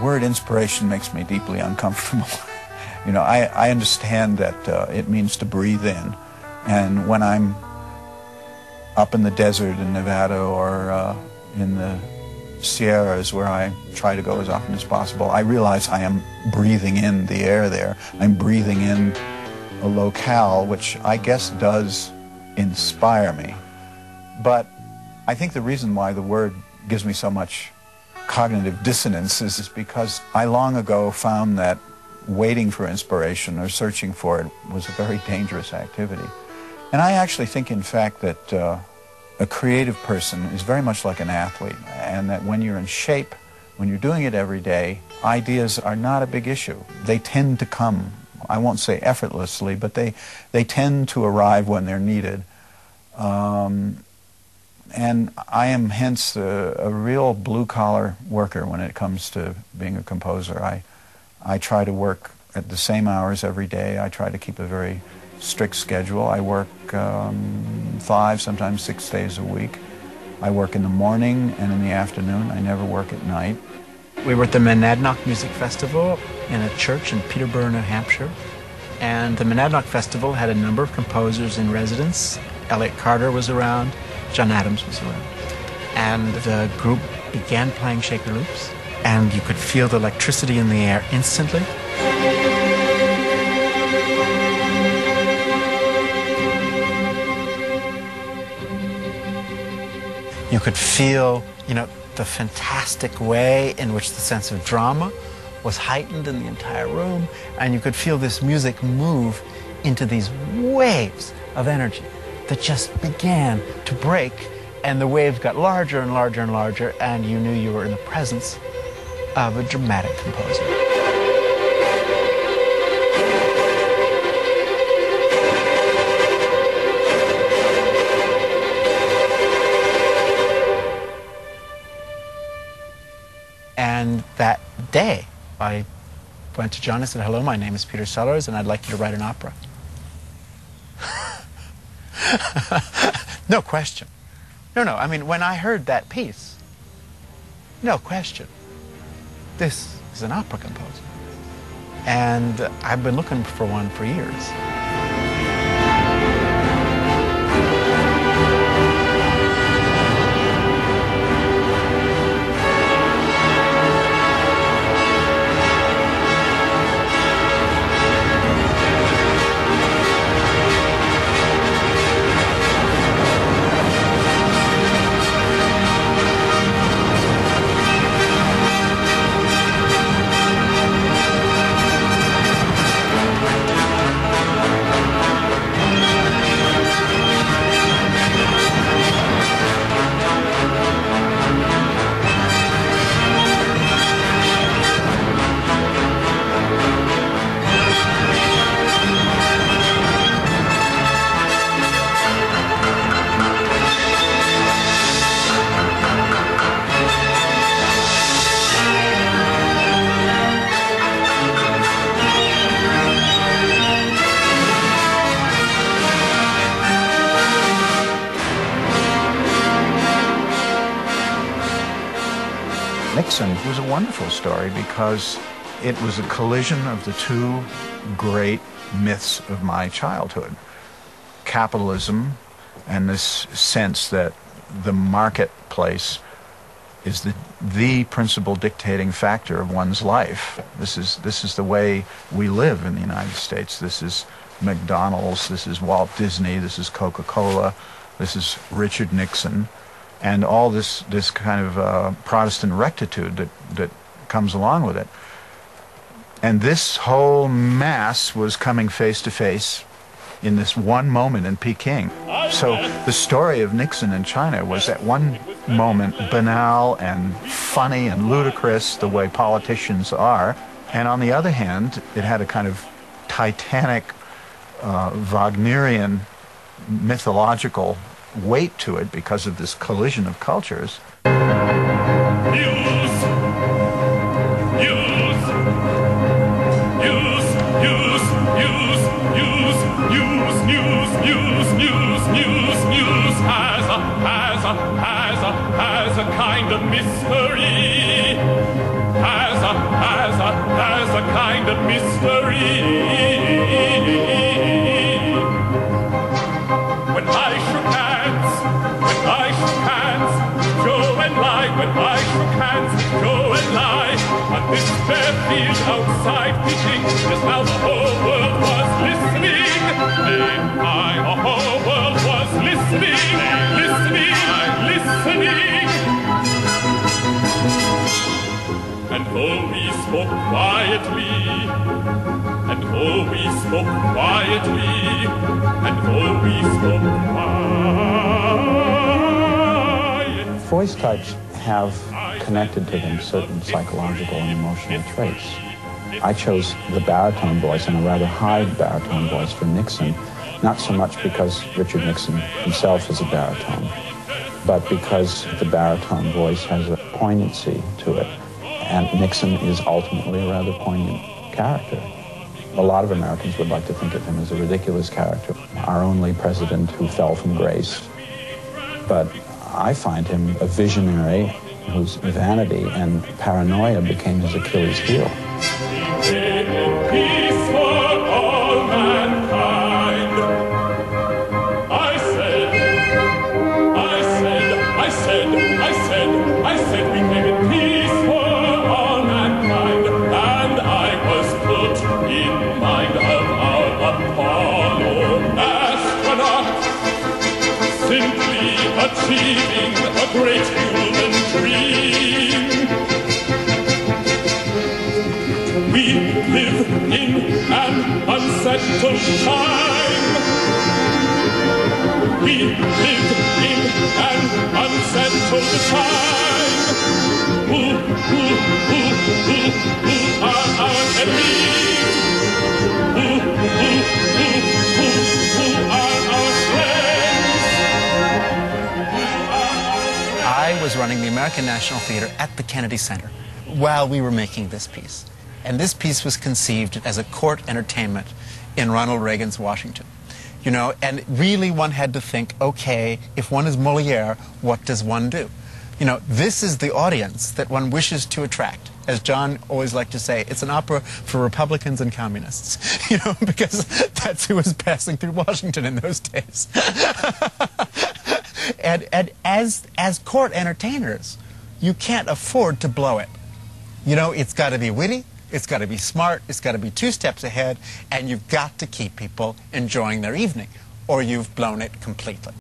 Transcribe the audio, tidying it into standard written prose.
word inspiration makes me deeply uncomfortable. You know, I understand that it means to breathe in, and when I'm up in the desert in Nevada or in the Sierras, where I try to go as often as possible, I realize I am breathing in the air there. I'm breathing in a locale which I guess does inspire me. But I think the reason why the word gives me so much cognitive dissonance is because I long ago found that waiting for inspiration or searching for it was a very dangerous activity. And I actually think, in fact, that a creative person is very much like an athlete, and that when you're in shape, when you're doing it every day, ideas are not a big issue. They tend to come, I won't say effortlessly, but they tend to arrive when they're needed. And I am hence a real blue-collar worker when it comes to being a composer. I try to work at the same hours every day. I try to keep a very strict schedule. I work 5, sometimes 6 days a week. I work in the morning and in the afternoon. I never work at night. We were at the Monadnock Music Festival in a church in Peterborough, New Hampshire. And the Monadnock Festival had a number of composers in residence. Elliott Carter was around, John Adams was around. And the group began playing Shaker Loops, and you could feel the electricity in the air instantly. You could feel, you know, the fantastic way in which the sense of drama was heightened in the entire room, and you could feel this music move into these waves of energy that just began to break, and the waves got larger and larger and larger, and you knew you were in the presence of a dramatic composer. And that day, I went to John and said, "Hello, my name is Peter Sellars, and I'd like you to write an opera." No question. No, I mean, when I heard that piece, no question. This is an opera composer. And I've been looking for one for years. Nixon was a wonderful story because it was a collision of the two great myths of my childhood. Capitalism and this sense that the marketplace is the principal dictating factor of one's life. This is the way we live in the United States. This is McDonald's, this is Walt Disney, this is Coca-Cola, this is Richard Nixon, and all this kind of Protestant rectitude that comes along with it. And this whole mass was coming face to face in this one moment in Peking. So the story of Nixon in China was at one moment banal and funny and ludicrous, the way politicians are, and on the other hand, it had a kind of titanic, Wagnerian, mythological weight to it because of this collision of cultures. As a kind of mystery, as has a kind of mystery. When I shook hands, Joe and I, when I shook hands, Joe and I, on this bare field outside pitching, just now the whole world was listening. The whole world was listening, listening. And though we spoke quietly, and though we spoke quietly, and though we spoke quietly. Voice types have connected to them certain psychological and emotional traits. I chose the baritone voice, and a rather high baritone voice, for Nixon, not so much because Richard Nixon himself is a baritone, but because the baritone voice has a poignancy to it. And Nixon is ultimately a rather poignant character. A lot of Americans would like to think of him as a ridiculous character, our only president who fell from grace. But I find him a visionary whose vanity and paranoia became his Achilles heel. Peace for all mankind. I said, we came in peace for all mankind, and I was put in mind of our Apollo astronaut, simply achieving a great human dream. We live in an unsettled time. We live in an unsettled time. Who are our enemies? Who are our friends? I was running the American National Theater at the Kennedy Center while we were making this piece. And this piece was conceived as a court entertainment in Ronald Reagan's Washington. You know, and really one had to think, okay, if one is Molière, what does one do? You know, this is the audience that one wishes to attract. As John always liked to say, it's an opera for Republicans and communists, you know, because that's who was passing through Washington in those days. and as court entertainers, you can't afford to blow it. You know, it's got to be witty, it's got to be smart, it's got to be 2 steps ahead, and you've got to keep people enjoying their evening, or you've blown it completely.